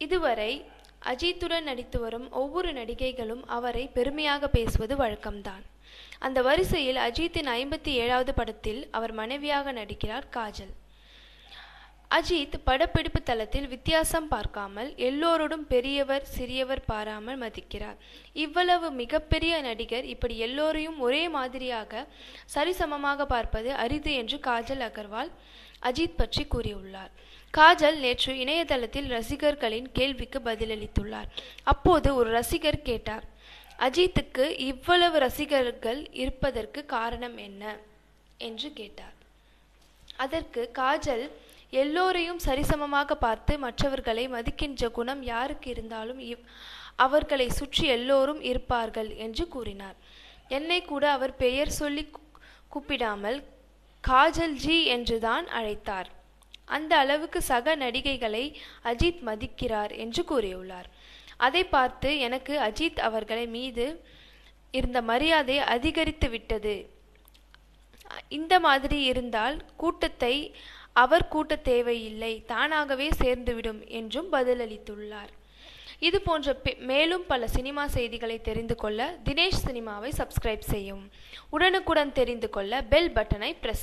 இதுவரை அஜித்துடன் நடித்து வரும் ஒவ்வொரு நடிகைகளும் அவரை பெருமையாக பேசுவது வழக்கம்தான். அந்த வரிசையில் அஜித்தின் 57வது படத்தில் அவர் மனைவியாக நடிக்கிறார் காஜல். அஜித் படப்பிடிப்பு தளத்தில் வித்தியாசம் பார்க்காமல் எல்லோரோடும் பெரியவர் சிறியவர் பாராமல் மதிக்கிறார். இவ்வளவு மிகப்பெரிய நடிகர் இப்படி எல்லோரையும் ஒரே மாதிரியாக சரிசமமாக பார்ப்பது அரிது என்று காஜல் அகர்வால் அஜித் பற்றி கூறியுள்ளார். காஜல் நேற்று இணையதளத்தில் ரசிகர்களின் கேள்விக்கு பதிலளித்துள்ளார். அப்போது ஒரு ரசிகர் கேட்டார், அஜித்துக்கு இவ்வளவு ரசிகர்கள் இருப்பதற்கு காரணம் என்ன என்று கேட்டார். அதற்கு காஜல், எல்லோரையும் சரிசமமாக பார்த்து மற்றவர்களை மதிக்கின்ற குணம் யாருக்கு இருந்தாலும் அவர்களை சுற்றி எல்லோரும் இருப்பார்கள் என்று கூறினார். என்னை கூட அவர் பெயர் சொல்லி கூப்பிடாமல் காஜல் ஜி என்றுதான் அழைத்தார். அந்த அளவுக்கு சக நடிகைகளை அஜித் மதிக்கிறார் என்று கூறியுள்ளார். அதை பார்த்து எனக்கு அஜித் அவர்களை மீது இருந்த மரியாதை அதிகரித்து விட்டது. இந்த மாதிரி இருந்தால் அவர் கூட்ட தேவையில்லை, தானாகவே சேர்ந்துவிடும் என்றும் பதிலளித்துள்ளார். இது போன்ற மேலும் பல சினிமா செய்திகளை தெரிந்து கொள்ள தினேஷ் சினிமாவை சப்ஸ்கிரைப் செய்யவும். உடனுக்குடன் தெரிந்து கொள்ள பெல் பட்டனை பிரஸ்